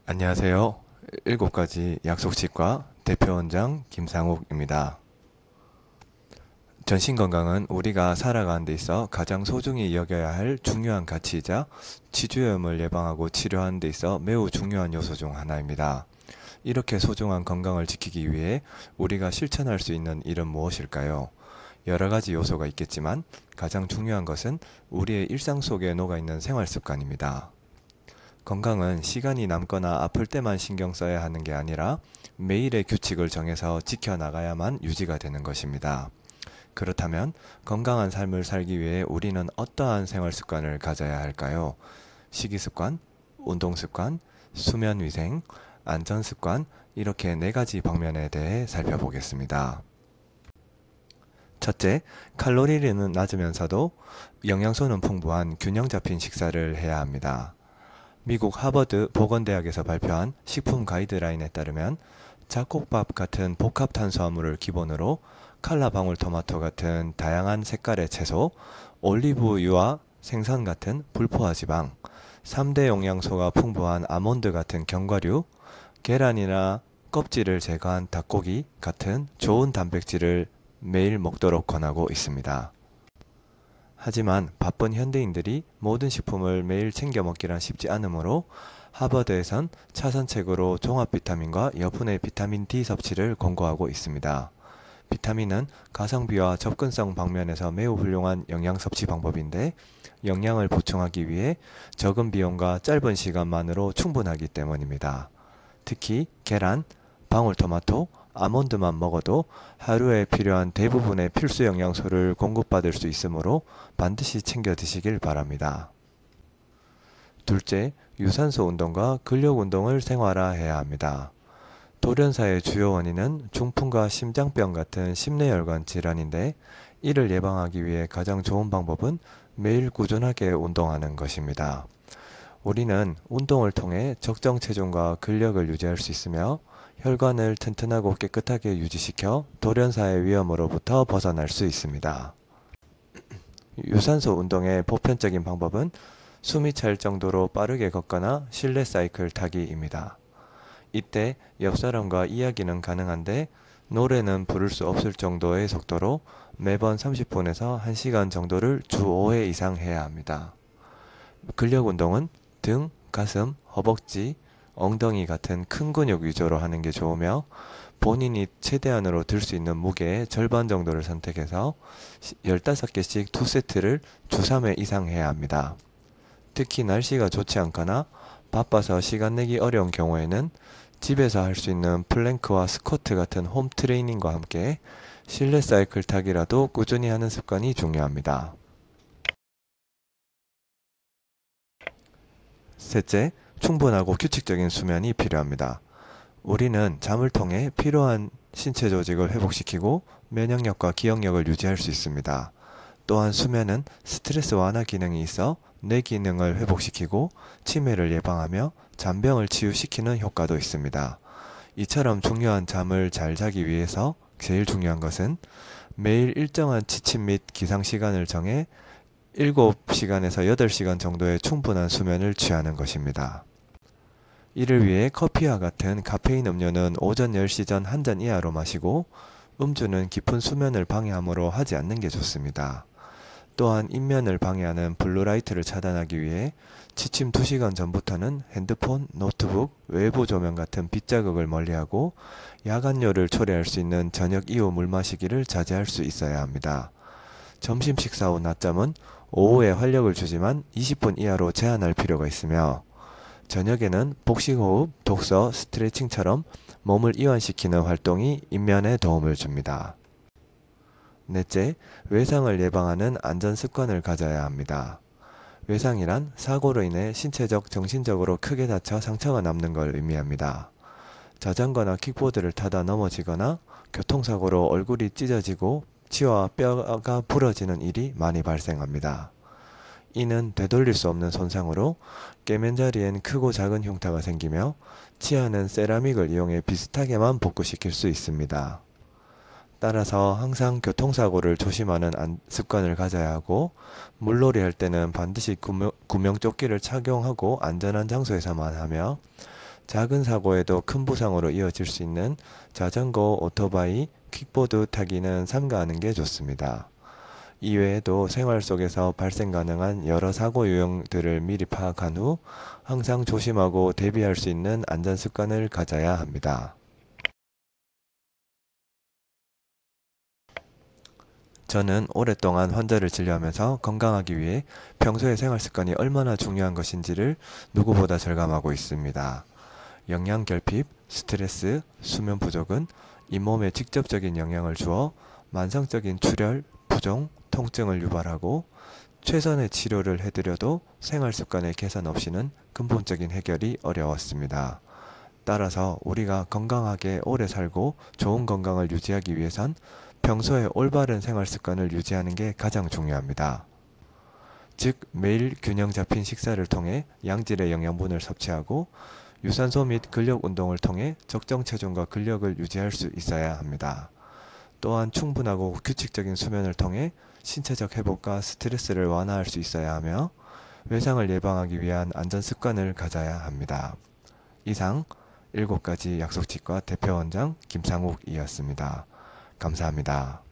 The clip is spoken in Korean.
안녕하세요. 7가지 약속치과 대표원장 김상욱입니다. 전신건강은 우리가 살아가는 데 있어 가장 소중히 여겨야 할 중요한 가치이자 치주염을 예방하고 치료하는 데 있어 매우 중요한 요소 중 하나입니다. 이렇게 소중한 건강을 지키기 위해 우리가 실천할 수 있는 일은 무엇일까요? 여러 가지 요소가 있겠지만 가장 중요한 것은 우리의 일상 속에 녹아있는 생활습관입니다. 건강은 시간이 남거나 아플 때만 신경 써야 하는 게 아니라 매일의 규칙을 정해서 지켜나가야만 유지가 되는 것입니다. 그렇다면 건강한 삶을 살기 위해 우리는 어떠한 생활 습관을 가져야 할까요? 식이습관, 운동습관, 수면위생, 안전습관, 이렇게 4가지 방면에 대해 살펴보겠습니다. 첫째, 칼로리는 낮으면서도 영양소는 풍부한 균형 잡힌 식사를 해야 합니다. 미국 하버드 보건대학에서 발표한 식품 가이드라인에 따르면 잡곡밥 같은 복합 탄수화물을 기본으로 칼라 방울토마토 같은 다양한 색깔의 채소, 올리브유와 생선 같은 불포화 지방, 3대 영양소가 풍부한 아몬드 같은 견과류, 계란이나 껍질을 제거한 닭고기 같은 좋은 단백질을 매일 먹도록 권하고 있습니다. 하지만 바쁜 현대인들이 모든 식품을 매일 챙겨 먹기란 쉽지 않으므로 하버드에선 차선책으로 종합 비타민과 여분의 비타민 D 섭취를 권고하고 있습니다. 비타민은 가성비와 접근성 방면에서 매우 훌륭한 영양 섭취 방법인데 영양을 보충하기 위해 적은 비용과 짧은 시간만으로 충분하기 때문입니다. 특히 계란, 방울토마토, 아몬드만 먹어도 하루에 필요한 대부분의 필수 영양소를 공급받을 수 있으므로 반드시 챙겨 드시길 바랍니다. 둘째, 유산소 운동과 근력 운동을 생활화해야 합니다. 돌연사의 주요 원인은 중풍과 심장병 같은 심내혈관 질환인데 이를 예방하기 위해 가장 좋은 방법은 매일 꾸준하게 운동하는 것입니다. 우리는 운동을 통해 적정 체중과 근력을 유지할 수 있으며 혈관을 튼튼하고 깨끗하게 유지시켜 돌연사의 위험으로부터 벗어날 수 있습니다. 유산소 운동의 보편적인 방법은 숨이 찰 정도로 빠르게 걷거나 실내 사이클 타기입니다. 이때 옆 사람과 이야기는 가능한데 노래는 부를 수 없을 정도의 속도로 매번 30분에서 1시간 정도를 주 5회 이상 해야 합니다. 근력 운동은 등, 가슴, 허벅지, 엉덩이 같은 큰 근육 위주로 하는 게 좋으며 본인이 최대한으로 들 수 있는 무게의 절반 정도를 선택해서 15개씩 2세트를 주 3회 이상 해야 합니다. 특히 날씨가 좋지 않거나 바빠서 시간 내기 어려운 경우에는 집에서 할 수 있는 플랭크와 스쿼트 같은 홈 트레이닝과 함께 실내 사이클 타기라도 꾸준히 하는 습관이 중요합니다. 셋째, 충분하고 규칙적인 수면이 필요합니다. 우리는 잠을 통해 필요한 신체 조직을 회복시키고 면역력과 기억력을 유지할 수 있습니다. 또한 수면은 스트레스 완화 기능이 있어 뇌 기능을 회복시키고 치매를 예방하며 잔병을 치유시키는 효과도 있습니다. 이처럼 중요한 잠을 잘 자기 위해서 제일 중요한 것은 매일 일정한 취침 및 기상 시간을 정해 7시간에서 8시간 정도의 충분한 수면을 취하는 것입니다. 이를 위해 커피와 같은 카페인 음료는 오전 10시 전 한 잔 이하로 마시고 음주는 깊은 수면을 방해하므로 하지 않는 게 좋습니다. 또한 인면을 방해하는 블루라이트를 차단하기 위해 취침 2시간 전부터는 핸드폰, 노트북, 외부 조명 같은 빛 자극을 멀리하고 야간열을 초래할 수 있는 저녁 이후 물 마시기를 자제할 수 있어야 합니다. 점심 식사 후 낮잠은 오후에 활력을 주지만 20분 이하로 제한할 필요가 있으며 저녁에는 복식호흡, 독서, 스트레칭처럼 몸을 이완시키는 활동이 인면에 도움을 줍니다. 넷째, 외상을 예방하는 안전습관을 가져야 합니다. 외상이란 사고로 인해 신체적, 정신적으로 크게 다쳐 상처가 남는 걸 의미합니다. 자전거나 킥보드를 타다 넘어지거나 교통사고로 얼굴이 찢어지고 치아와 뼈가 부러지는 일이 많이 발생합니다. 이는 되돌릴 수 없는 손상으로 깨면자리엔 크고 작은 흉터가 생기며 치아는 세라믹을 이용해 비슷하게만 복구시킬 수 있습니다. 따라서 항상 교통사고를 조심하는 습관을 가져야 하고 물놀이 할 때는 반드시 구명조끼를 착용하고 안전한 장소에서만 하며 작은 사고에도 큰 부상으로 이어질 수 있는 자전거, 오토바이, 킥보드 타기는 삼가하는 게 좋습니다. 이외에도 생활 속에서 발생 가능한 여러 사고 유형들을 미리 파악한 후 항상 조심하고 대비할 수 있는 안전 습관을 가져야 합니다. 저는 오랫동안 환자를 진료하면서 건강하기 위해 평소의 생활 습관이 얼마나 중요한 것인지를 누구보다 절감하고 있습니다. 영양 결핍, 스트레스, 수면 부족은 잇몸에 직접적인 영향을 주어 만성적인 출혈, 부종, 통증을 유발하고 최선의 치료를 해드려도 생활 습관의 개선 없이는 근본적인 해결이 어려웠습니다. 따라서 우리가 건강하게 오래 살고 좋은 건강을 유지하기 위해선 평소에 올바른 생활 습관을 유지하는 게 가장 중요합니다. 즉, 매일 균형 잡힌 식사를 통해 양질의 영양분을 섭취하고 유산소 및 근력 운동을 통해 적정 체중과 근력을 유지할 수 있어야 합니다. 또한 충분하고 규칙적인 수면을 통해 신체적 회복과 스트레스를 완화할 수 있어야 하며 외상을 예방하기 위한 안전 습관을 가져야 합니다. 이상 7가지 약속치과 대표원장 김상욱이었습니다. 감사합니다.